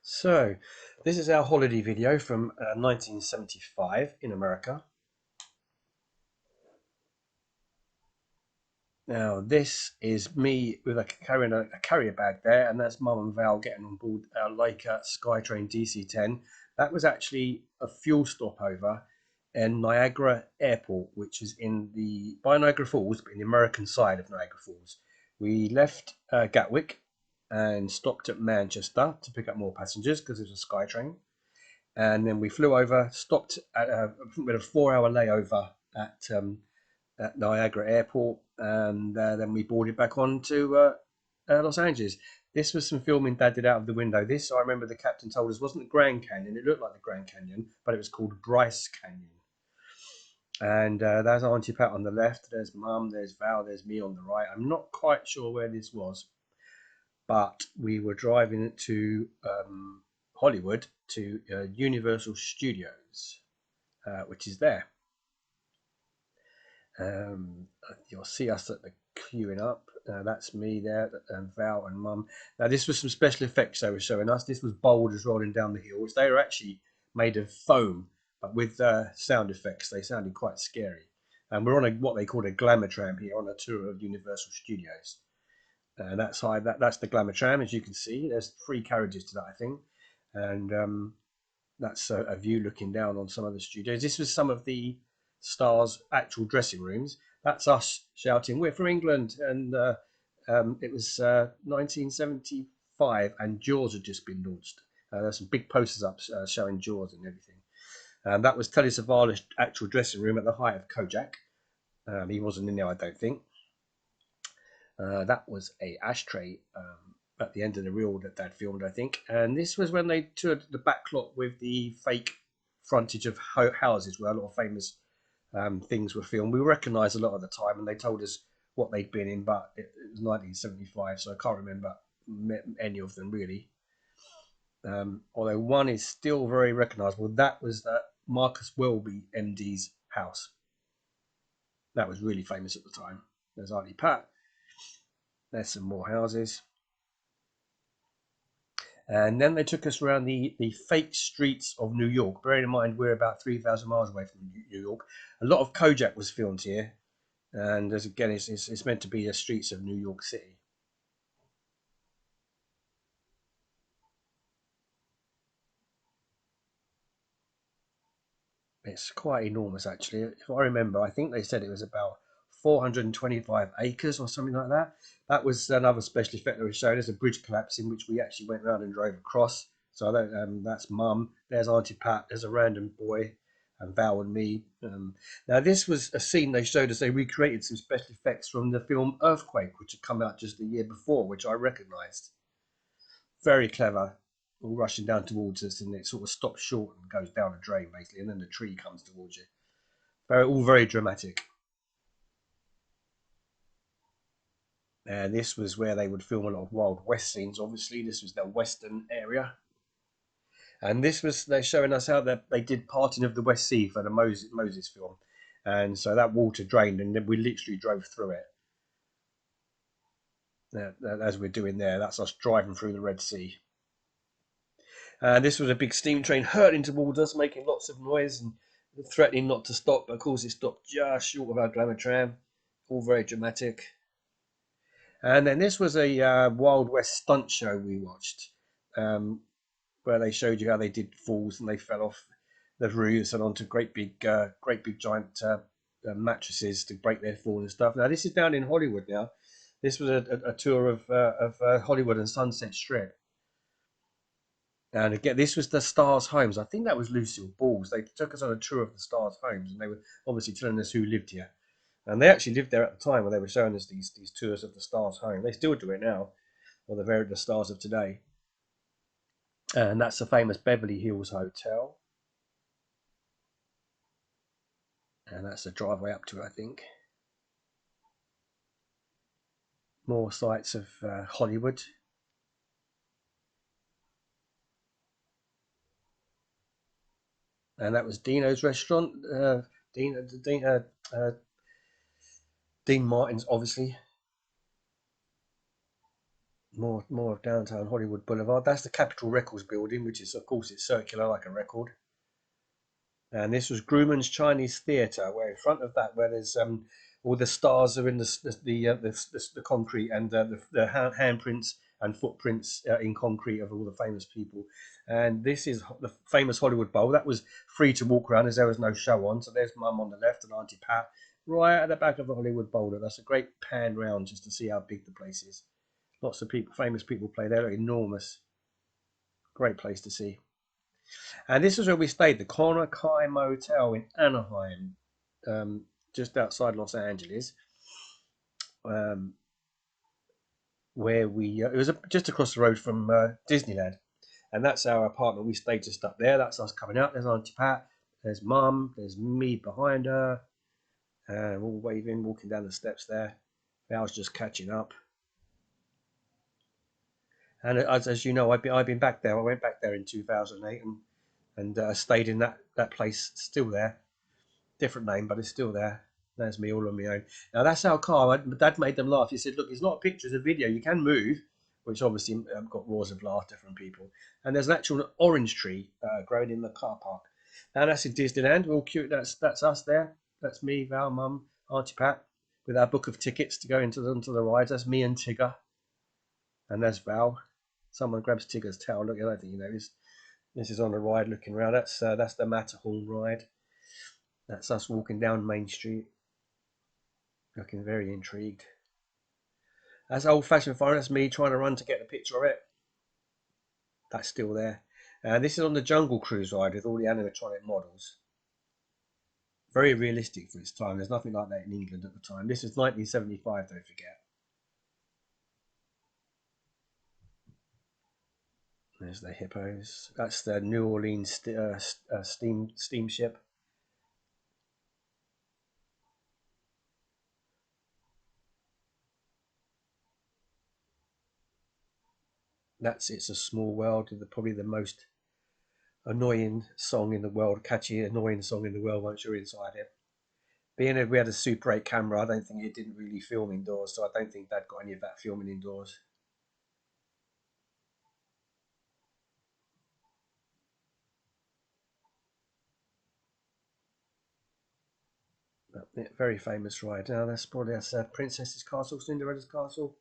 So, this is our holiday video from 1975 in America. Now, this is me with carrying a carrier bag there, and that's Mum and Val getting on board our Leica SkyTrain DC-10. That was actually a fuel stopover in Niagara Airport, which is by Niagara Falls, but in the American side of Niagara Falls. We left Gatwick and stopped at Manchester to pick up more passengers because it was a SkyTrain. And then we flew over, stopped at with a 4 hour layover at Niagara Airport, and then we boarded back on to Los Angeles. This was some filming Dad did out of the window. This, I remember the captain told us, wasn't the Grand Canyon. It looked like the Grand Canyon, but it was called Bryce Canyon. And there's Auntie Pat on the left, there's Mum, there's Val, there's me on the right. I'm not quite sure where this was, but we were driving to Hollywood to Universal Studios, which is there. You'll see us at the queuing up. That's me there, and Val and Mum. Now, this was some special effects they were showing us. This was boulders rolling down the hills. They were actually made of foam, but with sound effects, they sounded quite scary. And we're on what they call a glamour tram here on a tour of Universal Studios. That's the glamour tram, as you can see. There's 3 carriages to that, I think, and that's a view looking down on some of the studios. This was some of the stars' actual dressing rooms. That's us shouting, "We're from England!" And it was 1975, and Jaws had just been launched. There's some big posters up showing Jaws and everything. That was Telly Savalas' actual dressing room at the height of Kojak. He wasn't in there, I don't think. That was a ashtray at the end of the reel that Dad filmed, I think. And this was when they toured the backlot with the fake frontage of houses where a lot of famous things were filmed. We recognised a lot of the time, and they told us what they'd been in, but it was 1975, so I can't remember any of them really. Although one is still very recognisable. That was Marcus Welby MD's house. That was really famous at the time. There's Auntie Pat. There's some more houses. And then they took us around the fake streets of New York. Bearing in mind, we're about 3,000 miles away from New York. A lot of Kojak was filmed here. And as again, it's meant to be the streets of New York City. It's quite enormous, actually. If I remember, I think they said it was about 425 acres or something like that. That was another special effect that was shown. There's a bridge collapsing, which we actually went around and drove across. So that's Mum. There's Auntie Pat. There's a random boy, and Val and me. Now, this was a scene they showed us. They recreated some special effects from the film Earthquake, which had come out just the year before, which I recognised. Very clever. All rushing down towards us, and it sort of stops short and goes down a drain, basically, and then the tree comes towards you. All very dramatic. And this was where they would film a lot of Wild West scenes. Obviously, this was the Western area. And this was they're showing us how they did Parting of the West Sea for the Moses film. And so that water drained, and then we literally drove through it. As we're doing there, that's us driving through the Red Sea. And this was a big steam train hurtling towards us, making lots of noise and threatening not to stop. But of course, it stopped just short of our glamour tram. All very dramatic. And then this was a Wild West stunt show we watched, where they showed you how they did falls and they fell off the roofs and onto great big giant mattresses to break their fall and stuff. Now this is down in Hollywood. Now this was a tour of Hollywood and Sunset Strip. And again, this was the Stars' homes. I think that was Lucille Ball's. They took us on a tour of the Stars' homes, and they were obviously telling us who lived here. And they actually lived there at the time when they were showing us these tours of the Stars' home. They still do it now, or the stars of today. And that's the famous Beverly Hills Hotel. And that's the driveway up to it, I think. More sights of Hollywood. And that was Dino's restaurant. Dean Martin's, obviously. More of downtown Hollywood Boulevard. That's the Capitol Records building, which is, of course, it's circular like a record. And this was Grumman's Chinese Theatre, where in front of that, where there's all the stars are in the concrete, and the handprints and footprints in concrete of all the famous people. And this is the famous Hollywood Bowl. That was free to walk around as there was no show on. So there's Mum on the left and Auntie Pat right at the back of the Hollywood Bowl. That's a great pan round just to see how big the place is. Lots of people, famous people play there. They're enormous. Great place to see. And this is where we stayed, the Corner Kai Motel in Anaheim, just outside Los Angeles, um, where we it was just across the road from Disneyland, and that's our apartment. We stayed just up there. That's us coming out. There's Auntie Pat. There's Mum. There's me behind her, and all waving, walking down the steps there. I was just catching up. And as you know, I've been back there. I went back there in 2008 and stayed in that place, still there. Different name, but it's still there. There's me all on my own. Now that's our car. My dad made them laugh. He said, "Look, it's not a picture; it's a video. You can move," which obviously got roars of laughter from people. And there's an actual orange tree growing in the car park. Now that's in Disneyland. We're all cute. That's us there. That's me, Val, Mum, Auntie Pat, with our book of tickets to go into the rides. That's me and Tigger, and there's Val. Someone grabs Tigger's tail. Look, I don't think you know this. This is on a ride looking around. That's the Matterhorn ride. That's us walking down Main Street, looking very intrigued. That's old fashioned fire. That's me trying to run to get a picture of it. That's still there. And this is on the Jungle Cruise ride with all the animatronic models. Very realistic for its time. There's nothing like that in England at the time. This is 1975, don't forget. There's the hippos. That's the New Orleans steamship. That's It's a Small World, probably the most annoying song in the world, catchy, annoying song in the world once you're inside it. Being that we had a Super 8 camera, I don't think it didn't really film indoors, so I don't think Dad got any of that filming indoors. But, yeah, very famous ride. Now that's Princess's Castle, Cinderella's Castle.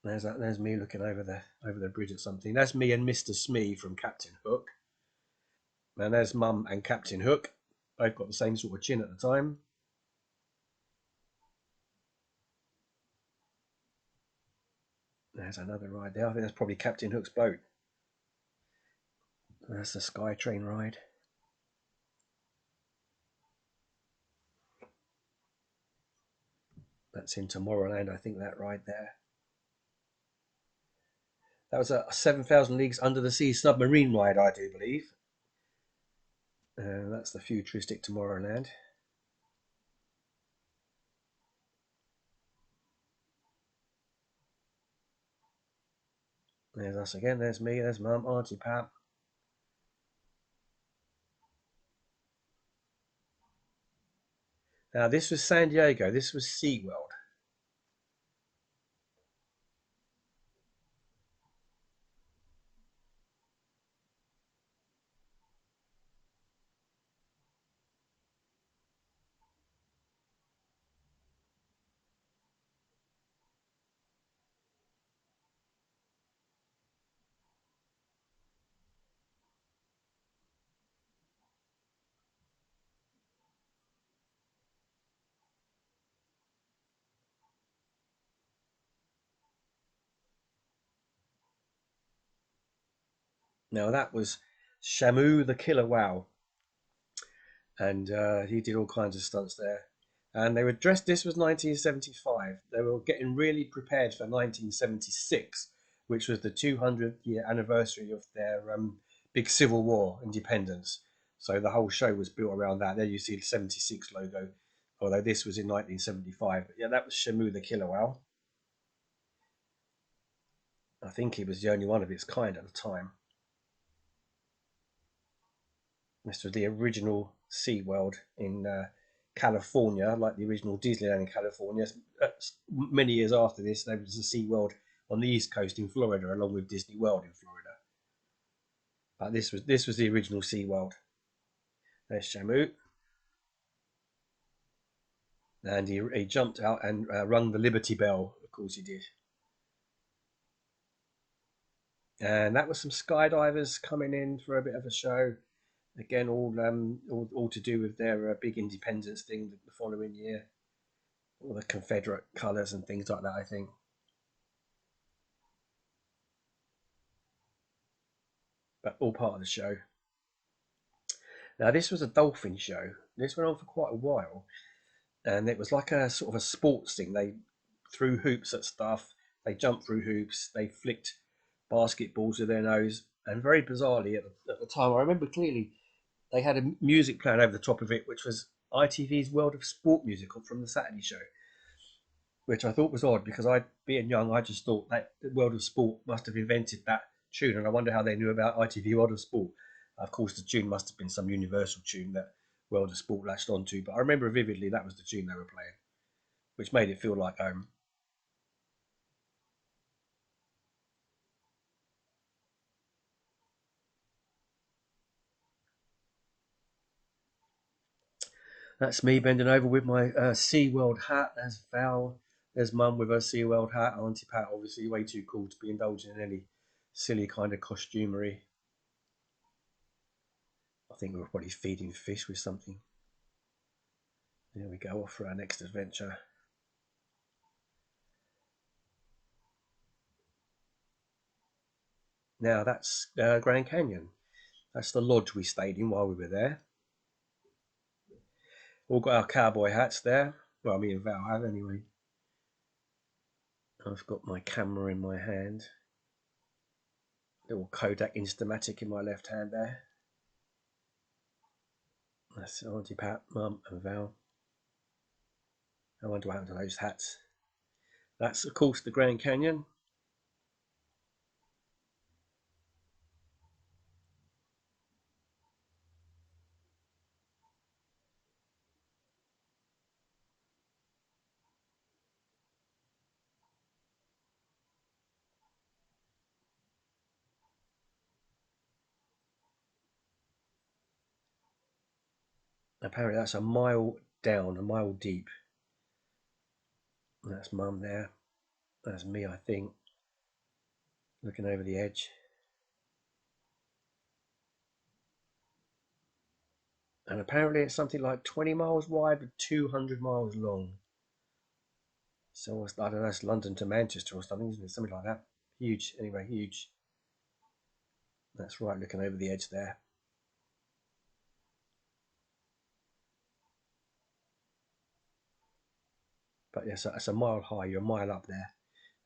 There's me looking over the bridge at something. That's me and Mr. Smee from Captain Hook. And there's Mum and Captain Hook. Both got the same sort of chin at the time. There's another ride there. I think that's probably Captain Hook's boat. That's the SkyTrain ride. That's in Tomorrowland, I think, that ride there. That was a 7,000 Leagues Under the Sea submarine ride, I do believe. That's the futuristic Tomorrowland. There's us again. There's me. There's Mum, Auntie Pat. Now, this was San Diego. This was SeaWorld. Now, that was Shamu the Killer Wow. And he did all kinds of stunts there. And they were dressed. This was 1975. They were getting really prepared for 1976, which was the 200th year anniversary of their big Civil War independence. So the whole show was built around that. There you see the 76 logo, although this was in 1975. But yeah, that was Shamu the Killer Wow. I think he was the only one of its kind at the time. This was the original SeaWorld in California, like the original Disneyland in California. Many years after this, there was a SeaWorld on the East Coast in Florida, along with Disney World in Florida. But this was the original SeaWorld. There's Shamu, and he jumped out and rung the Liberty Bell. Of course, he did. And that was some skydivers coming in for a bit of a show. Again, all to do with their big independence thing the following year, all the Confederate colours and things like that. I think, but all part of the show. Now, this was a dolphin show. This went on for quite a while, and it was like a sort of a sports thing. They threw hoops at stuff. They jumped through hoops. They flicked basketballs with their nose. And very bizarrely, at the time, I remember clearly they had a music playing over the top of it, which was ITV's World of Sport musical from the Saturday show, which I thought was odd because I, being young, I just thought that the World of Sport must have invented that tune, and I wonder how they knew about ITV World of Sport. Of course, the tune must have been some universal tune that World of Sport latched onto, but I remember vividly that was the tune they were playing, which made it feel like home. That's me bending over with my SeaWorld hat. There's Val. There's Mum with her SeaWorld hat. Auntie Pat, obviously, way too cool to be indulging in any silly kind of costumery. I think we were probably feeding fish with something. There we go, off for our next adventure. Now that's Grand Canyon. That's the lodge we stayed in while we were there. All got our cowboy hats there. Well, me and Val have anyway. I've got my camera in my hand. Little Kodak Instamatic in my left hand there. That's Auntie Pat, Mum, and Val. I wonder what happened to those hats. That's, of course, the Grand Canyon. Apparently, that's a mile down, a mile deep. That's Mum there. That's me, I think, looking over the edge. And apparently, it's something like 20 miles wide but 200 miles long. So I don't know, it's London to Manchester or something, isn't it? Something like that. Huge, anyway, huge. That's right, looking over the edge there. But yes, it's a mile high. You're a mile up there,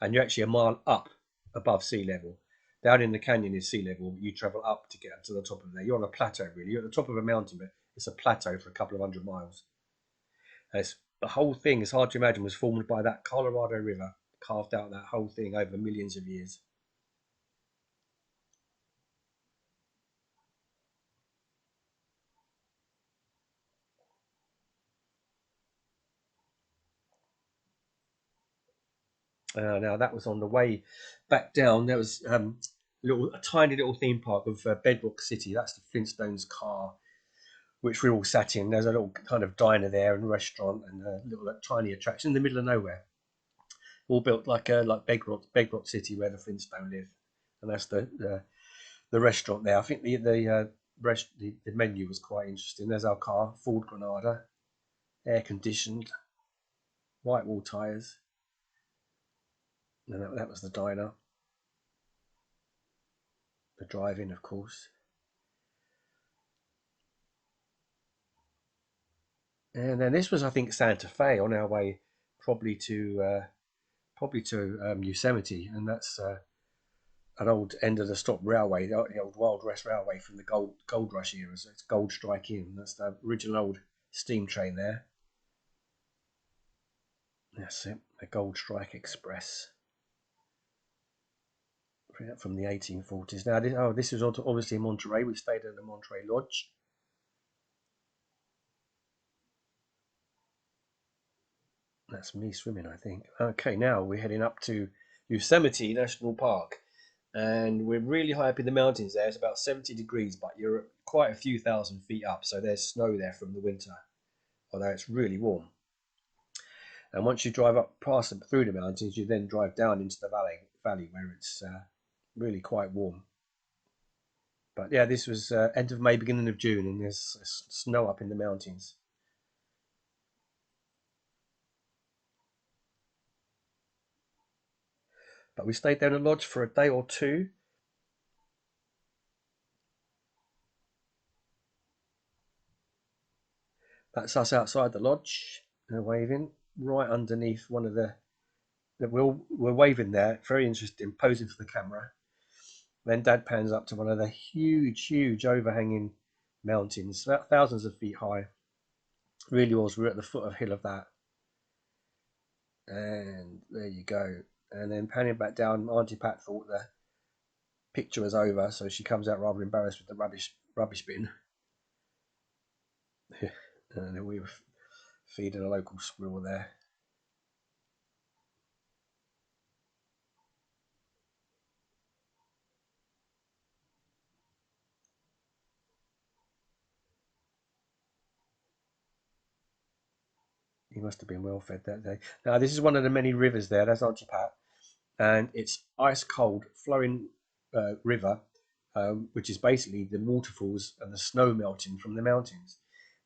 and you're actually a mile up above sea level. Down in the canyon is sea level, but you travel up to get up to the top of there. You're on a plateau, really. You're at the top of a mountain, but it's a plateau for a couple of hundred miles. And the whole thing, it's hard to imagine, was formed by that Colorado River, carved out that whole thing over millions of years. Now that was on the way back down. There was a tiny little theme park of Bedrock City. That's the Flintstones car, which we all sat in. There's a little kind of diner there and restaurant and a little tiny attraction in the middle of nowhere, all built like Bedrock City where the Flintstones live. And that's the restaurant there. I think the menu was quite interesting. There's our car, Ford Granada, air conditioned, white wall tires, and that was the diner. The drive-in, of course. And then this was, I think, Santa Fe on our way probably to Yosemite, and that's an old end of the stop railway, the old Wild West Railway from the Gold Rush era. So it's Gold Strike Inn. That's the original old steam train there. That's it, the Gold Strike Express from the 1840s. Now, this was obviously Monterey. We stayed at the Monterey Lodge. That's me swimming, I think. Okay, now we're heading up to Yosemite National Park, and we're really high up in the mountains there. It's about 70 degrees, but you're quite a few thousand feet up, so there's snow there from the winter, although it's really warm. And once you drive up past them through the mountains, you then drive down into the valley where it's really quite warm. But yeah, this was end of May, beginning of June, and there's snow up in the mountains. But we stayed down in a lodge for a day or two. That's us outside the lodge, waving right underneath one of the. We're waving there, very interesting, posing for the camera. Then Dad pans up to one of the huge overhanging mountains, about thousands of feet high. Really was. We're at the foot of hill of that, and there you go. And then panning back down, Auntie Pat thought the picture was over, so she comes out rather embarrassed with the rubbish bin. And then we were feeding a local squirrel there. He must have been well fed that day. Now this is one of the many rivers there. That's Auntie Pat, and it's ice cold flowing river, which is basically the waterfalls and the snow melting from the mountains,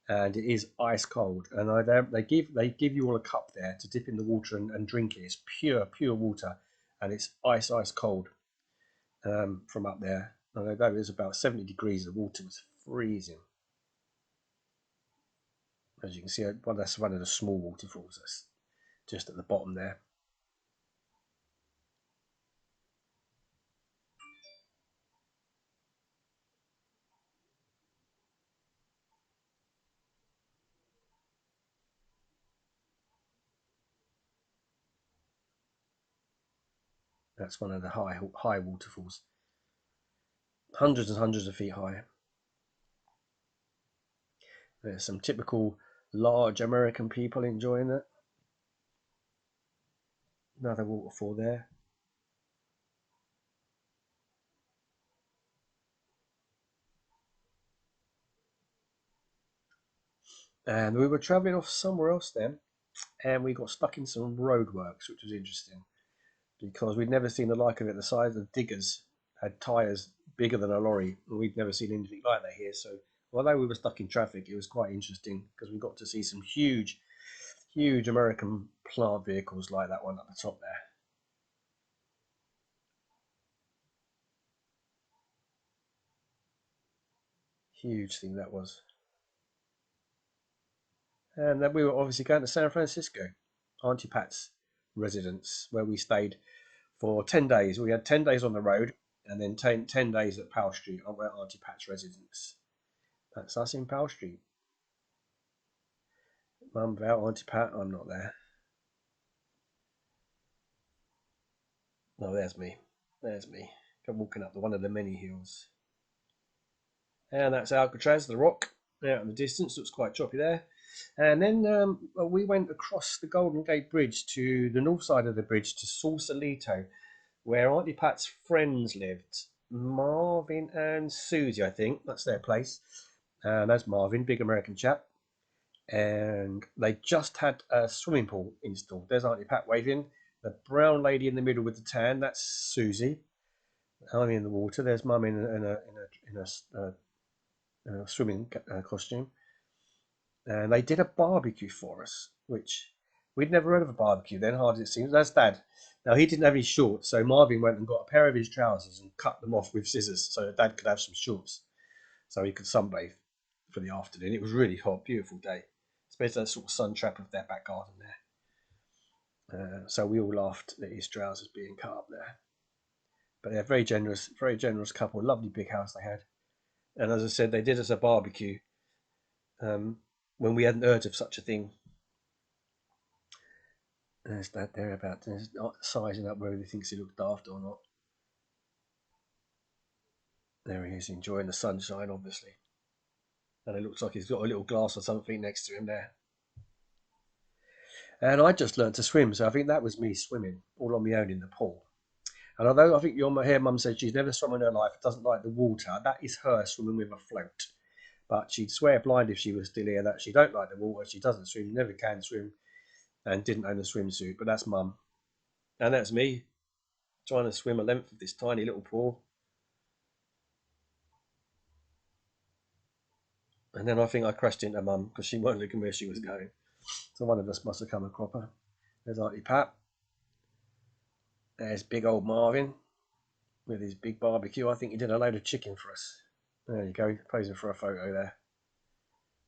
and it is ice cold. And they give you all a cup there to dip in the water and drink it. It's pure water, and it's ice cold from up there. And although it was about 70 degrees, the water was freezing. As you can see, well, that's one of the small waterfalls that's just at the bottom there. That's one of the high waterfalls, hundreds and hundreds of feet high. There's some typical large American people enjoying it. Another waterfall there. And we were travelling off somewhere else then, and we got stuck in some roadworks, which was interesting because we'd never seen the like of it. The size of diggers had tyres bigger than a lorry, and we'd never seen anything like that here. So, although we were stuck in traffic, it was quite interesting because we got to see some huge American plant vehicles like that one at the top there. Huge thing that was. And then we were obviously going to San Francisco, Auntie Pat's residence, where we stayed for 10 days. We had 10 days on the road and then 10 days at Powell Street, where Auntie Pat's residence. That's us in Powell Street. Mum, Val, Auntie Pat, I'm not there. No, there's me. There's me. Walking up one of the many hills. And that's Alcatraz, the rock, out in the distance. Looks quite choppy there. And then we went across the Golden Gate Bridge to the north side of the bridge to Sausalito, where Auntie Pat's friends lived. Marvin and Susie, I think. That's their place. That's Marvin, big American chap. And they just had a swimming pool installed. There's Auntie Pat waving. The brown lady in the middle with the tan, that's Susie. I'm in the water. There's Mum in a swimming costume. And they did a barbecue for us, which we'd never heard of a barbecue then, hard as it seems. That's Dad. Now, he didn't have any shorts, so Marvin went and got a pair of his trousers and cut them off with scissors so that Dad could have some shorts so he could sunbathe for the afternoon. It was really hot, beautiful day, especially that sort of sun trap of their back garden there. So we all laughed at his trousers being cut up there. But they're very generous couple, lovely big house they had. And as I said, they did us a barbecue um, when we hadn't heard of such a thing. There's Dad there about sizing up whether he thinks he looked daft or not. There he is, enjoying the sunshine, obviously. And it looks like he's got a little glass or something next to him there. And I just learned to swim, so I think that was me swimming all on my own in the pool. And although I think your hair mum said she's never swum in her life, doesn't like the water, that is her swimming with a float. But she'd swear blind if she was still here that she don't like the water, she doesn't swim, never can swim, and didn't own a swimsuit. But that's mum. And that's me trying to swim a length of this tiny little pool. And then I think I crashed into mum because she weren't looking where she was going. So one of us must have come a cropper. There's Auntie Pat. There's big old Marvin with his big barbecue. I think he did a load of chicken for us. There you go, posing for a photo there.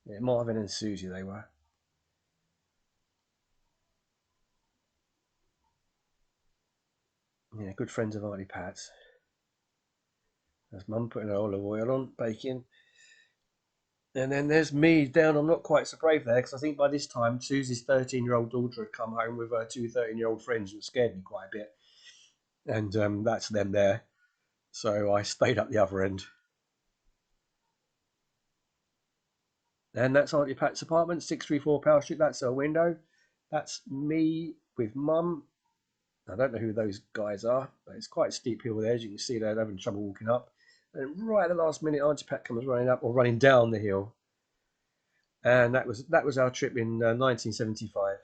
Yeah, Marvin and Susie they were. Yeah, good friends of Auntie Pat's. There's Mum putting her olive oil on, baking. And then there's me down. I'm not quite so brave there because I think by this time Susie's 13-year-old daughter had come home with her two 13-year-old friends and scared me quite a bit. And that's them there. So I stayed up the other end. And that's Auntie Pat's apartment, 634 Power Street. That's her window. That's me with Mum. I don't know who those guys are, but it's quite a steep hill there. As you can see, they're having trouble walking up. And right at the last minute, Auntie Pat comes running up or running down the hill. And that was our trip in 1975.